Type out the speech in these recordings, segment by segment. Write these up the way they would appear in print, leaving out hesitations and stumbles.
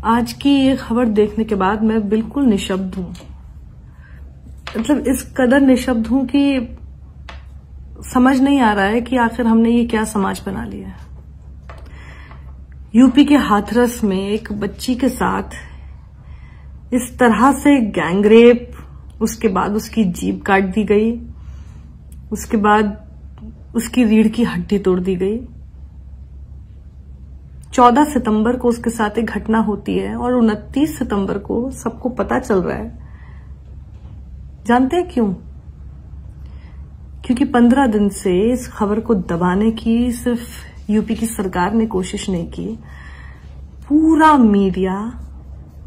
आज की ये खबर देखने के बाद मैं बिल्कुल निशब्द हूं। मतलब इस कदर निशब्द हूं कि समझ नहीं आ रहा है कि आखिर हमने ये क्या समाज बना लिया है। यूपी के हाथरस में एक बच्ची के साथ इस तरह से गैंगरेप, उसके बाद उसकी जीभ काट दी गई, उसके बाद उसकी रीढ़ की हड्डी तोड़ दी गई। 14 सितंबर को उसके साथ एक घटना होती है और 29 सितंबर को सबको पता चल रहा है। जानते हैं क्यों? क्योंकि 15 दिन से इस खबर को दबाने की सिर्फ यूपी की सरकार ने कोशिश नहीं की, पूरा मीडिया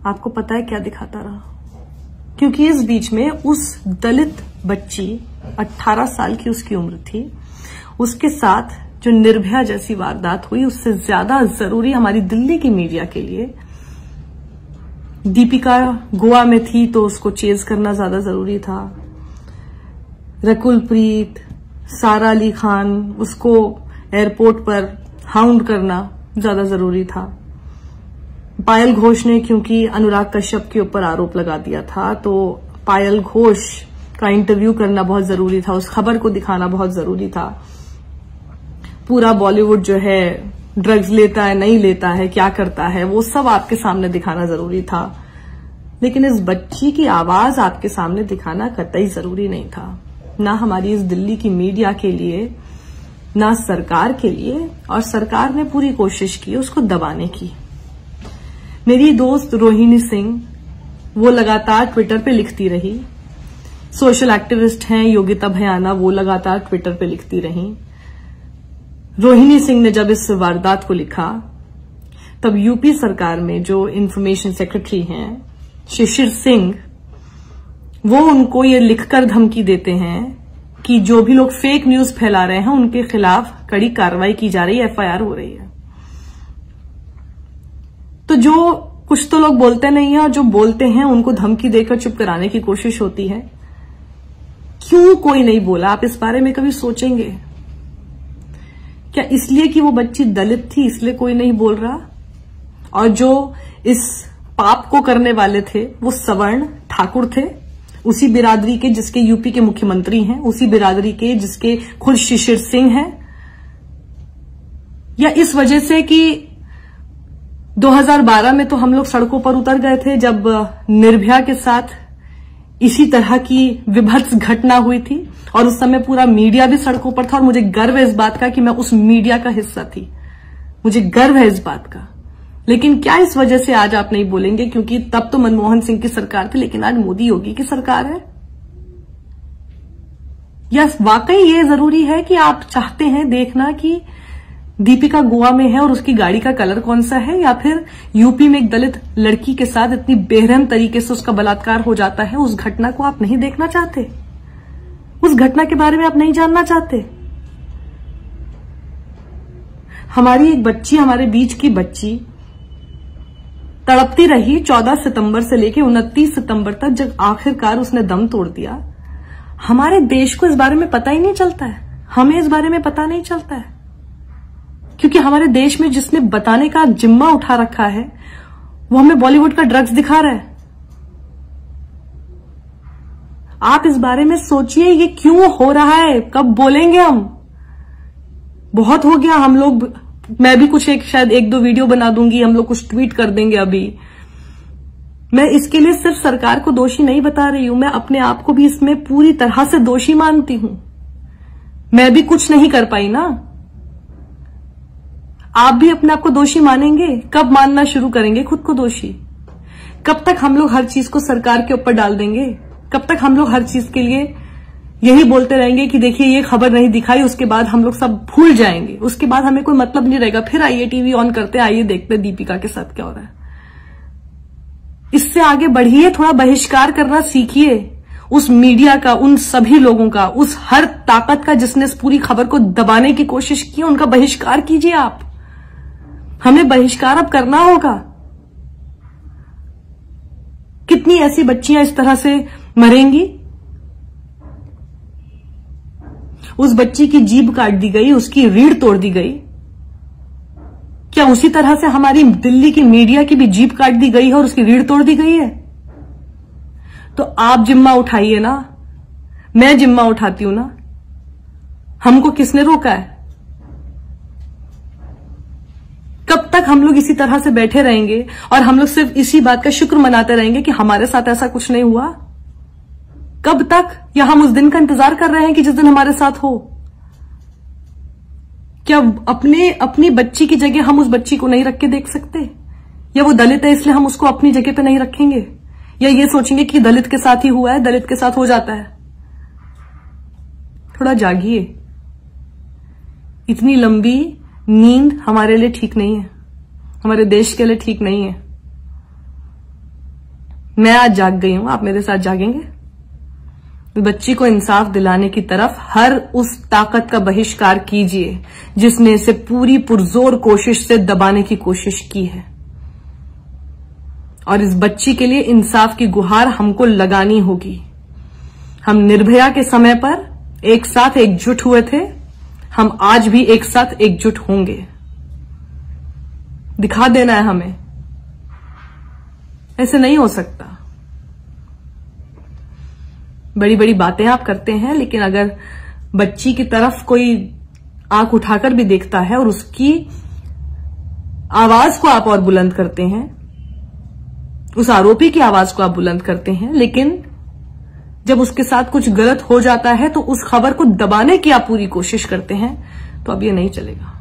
आपको पता है क्या दिखाता रहा। क्योंकि इस बीच में उस दलित बच्ची, 18 साल की उसकी उम्र थी, उसके साथ जो निर्भया जैसी वारदात हुई, उससे ज्यादा जरूरी हमारी दिल्ली की मीडिया के लिए, दीपिका गोवा में थी तो उसको चेज करना ज्यादा जरूरी था। रकुल प्रीत, सारा अली खान, उसको एयरपोर्ट पर हाउंड करना ज्यादा जरूरी था। पायल घोष ने क्योंकि अनुराग कश्यप के ऊपर आरोप लगा दिया था, तो पायल घोष का इंटरव्यू करना बहुत जरूरी था, उस खबर को दिखाना बहुत जरूरी था। पूरा बॉलीवुड जो है ड्रग्स लेता है, नहीं लेता है, क्या करता है, वो सब आपके सामने दिखाना जरूरी था। लेकिन इस बच्ची की आवाज आपके सामने दिखाना कतई जरूरी नहीं था, ना हमारी इस दिल्ली की मीडिया के लिए, ना सरकार के लिए। और सरकार ने पूरी कोशिश की उसको दबाने की। मेरी दोस्त रोहिणी सिंह, वो लगातार ट्विटर पे लिखती रही। सोशल एक्टिविस्ट हैं योगिता भयाना, वो लगातार ट्विटर पे लिखती रही। रोहिणी सिंह ने जब इस वारदात को लिखा, तब यूपी सरकार में जो इंफॉर्मेशन सेक्रेटरी हैं शिशिर सिंह, वो उनको ये लिखकर धमकी देते हैं कि जो भी लोग फेक न्यूज फैला रहे हैं उनके खिलाफ कड़ी कार्रवाई की जा रही है, एफआईआर हो रही है। तो जो कुछ तो लोग बोलते नहीं है और जो बोलते हैं उनको धमकी देकर चुप कराने की कोशिश होती है। क्यों कोई नहीं बोला? आप इस बारे में कभी सोचेंगे क्या? इसलिए कि वो बच्ची दलित थी इसलिए कोई नहीं बोल रहा? और जो इस पाप को करने वाले थे वो सवर्ण ठाकुर थे, उसी बिरादरी के जिसके यूपी के मुख्यमंत्री हैं, उसी बिरादरी के जिसके खुद शिशिर सिंह हैं? या इस वजह से कि 2012 में तो हम लोग सड़कों पर उतर गए थे जब निर्भया के साथ इसी तरह की विभत्स घटना हुई थी, और उस समय पूरा मीडिया भी सड़कों पर था। और मुझे गर्व है इस बात का कि मैं उस मीडिया का हिस्सा थी, मुझे गर्व है इस बात का। लेकिन क्या इस वजह से आज आप नहीं बोलेंगे क्योंकि तब तो मनमोहन सिंह की सरकार थी, लेकिन आज मोदी योगी की सरकार है? या वाकई ये जरूरी है कि आप चाहते हैं देखना कि दीपिका गोवा में है और उसकी गाड़ी का कलर कौन सा है, या फिर यूपी में एक दलित लड़की के साथ इतनी बेरहम तरीके से उसका बलात्कार हो जाता है, उस घटना को आप नहीं देखना चाहते? उस घटना के बारे में आप नहीं जानना चाहते? हमारी एक बच्ची, हमारे बीच की बच्ची तड़पती रही 14 सितंबर से लेकर 29 सितंबर तक, जब आखिरकार उसने दम तोड़ दिया। हमारे देश को इस बारे में पता ही नहीं चलता है, हमें इस बारे में पता नहीं चलता है, क्योंकि हमारे देश में जिसने बताने का जिम्मा उठा रखा है वो हमें बॉलीवुड का ड्रग्स दिखा रहा है। आप इस बारे में सोचिए, ये क्यों हो रहा है? कब बोलेंगे हम? बहुत हो गया। हम लोग, मैं भी कुछ शायद 1-2 वीडियो बना दूंगी, हम लोग कुछ ट्वीट कर देंगे। अभी मैं इसके लिए सिर्फ सरकार को दोषी नहीं बता रही हूं, मैं अपने आप को भी इसमें पूरी तरह से दोषी मानती हूं। मैं भी कुछ नहीं कर पाई ना। आप भी अपने आप को दोषी मानेंगे? कब मानना शुरू करेंगे खुद को दोषी? कब तक हम लोग हर चीज को सरकार के ऊपर डाल देंगे? कब तक हम लोग हर चीज के लिए यही बोलते रहेंगे कि देखिए ये खबर नहीं दिखाई, उसके बाद हम लोग सब भूल जाएंगे, उसके बाद हमें कोई मतलब नहीं रहेगा, फिर आइए टीवी ऑन करते, आइए देखते दीपिका के साथ क्या हो रहा है। इससे आगे बढ़िए, थोड़ा बहिष्कार करना सीखिए उस मीडिया का, उन सभी लोगों का, उस हर ताकत का जिसने इस पूरी खबर को दबाने की कोशिश की, उनका बहिष्कार कीजिए आप। हमें बहिष्कार अब करना होगा। कितनी ऐसी बच्चियां इस तरह से मरेंगी? उस बच्ची की जीभ काट दी गई, उसकी रीढ़ तोड़ दी गई, क्या उसी तरह से हमारी दिल्ली की मीडिया की भी जीभ काट दी गई है और उसकी रीढ़ तोड़ दी गई है? तो आप जिम्मा उठाइए ना, मैं जिम्मा उठाती हूं ना। हमको किसने रोका है? कब तक हम लोग इसी तरह से बैठे रहेंगे और हम लोग सिर्फ इसी बात का शुक्र मनाते रहेंगे कि हमारे साथ ऐसा कुछ नहीं हुआ? कब तक? या हम उस दिन का इंतजार कर रहे हैं कि जिस दिन हमारे साथ हो? क्या अपनी बच्ची की जगह हम उस बच्ची को नहीं रख के देख सकते? या वो दलित है इसलिए हम उसको अपनी जगह पे नहीं रखेंगे? या ये सोचेंगे कि दलित के साथ ही हुआ है, दलित के साथ हो जाता है? थोड़ा जागिए। इतनी लंबी नींद हमारे लिए ठीक नहीं है, हमारे देश के लिए ठीक नहीं है। मैं आज जाग गई हूं, आप मेरे साथ जागेंगे? बच्ची को इंसाफ दिलाने की तरफ हर उस ताकत का बहिष्कार कीजिए जिसने इसे पूरी पुरजोर कोशिश से दबाने की कोशिश की है। और इस बच्ची के लिए इंसाफ की गुहार हमको लगानी होगी। हम निर्भया के समय पर एक साथ एकजुट हुए थे, हम आज भी एक साथ एकजुट होंगे। दिखा देना है हमें, ऐसे नहीं हो सकता। बड़ी बड़ी बातें आप करते हैं, लेकिन अगर बच्ची की तरफ कोई आंख उठाकर भी देखता है और उसकी आवाज को आप और बुलंद करते हैं, उस आरोपी की आवाज को आप बुलंद करते हैं, लेकिन जब उसके साथ कुछ गलत हो जाता है तो उस खबर को दबाने की आप पूरी कोशिश करते हैं, तो अब ये नहीं चलेगा।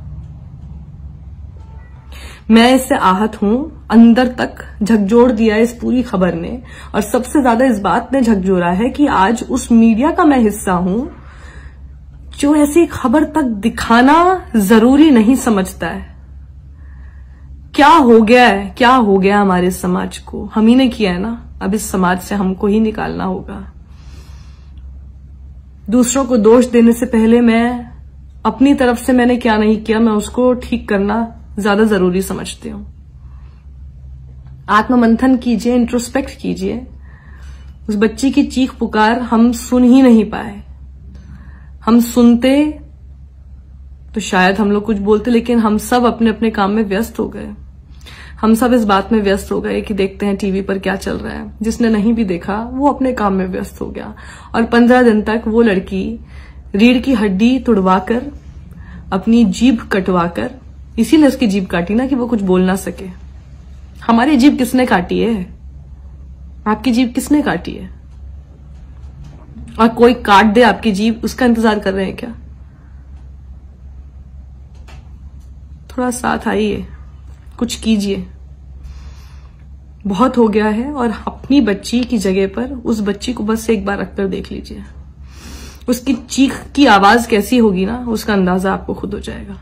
मैं इससे आहत हूं, अंदर तक झकझोर दिया इस पूरी खबर ने, और सबसे ज्यादा इस बात ने झकझोरा है कि आज उस मीडिया का मैं हिस्सा हूं जो ऐसी खबर तक दिखाना जरूरी नहीं समझता है। क्या हो गया है, क्या हो गया हमारे समाज को? हम ही ने किया है ना, अब इस समाज से हमको ही निकालना होगा। दूसरों को दोष देने से पहले मैं अपनी तरफ से मैंने क्या नहीं किया, मैं उसको ठीक करना ज्यादा जरूरी समझती हूं। आत्ममंथन कीजिए, इंट्रोस्पेक्ट कीजिए। उस बच्ची की चीख पुकार हम सुन ही नहीं पाए। हम सुनते तो शायद हम लोग कुछ बोलते, लेकिन हम सब अपने अपने काम में व्यस्त हो गए। हम सब इस बात में व्यस्त हो गए कि देखते हैं टीवी पर क्या चल रहा है। जिसने नहीं भी देखा वो अपने काम में व्यस्त हो गया, और 15 दिन तक वो लड़की रीढ़ की हड्डी तुड़वाकर, अपनी जीभ कटवाकर, इसीलिए उसकी जीभ काटी ना कि वो कुछ बोल ना सके। हमारी जीभ किसने काटी है? आपकी जीभ किसने काटी है? और कोई काट दे आपकी जीभ, उसका इंतजार कर रहे हैं क्या? थोड़ा साथ आइए, कुछ कीजिए। बहुत हो गया है, और अपनी बच्ची की जगह पर उस बच्ची को बस एक बार रखकर देख लीजिए। उसकी चीख की आवाज कैसी होगी ना, उसका अंदाजा आपको खुद हो जाएगा।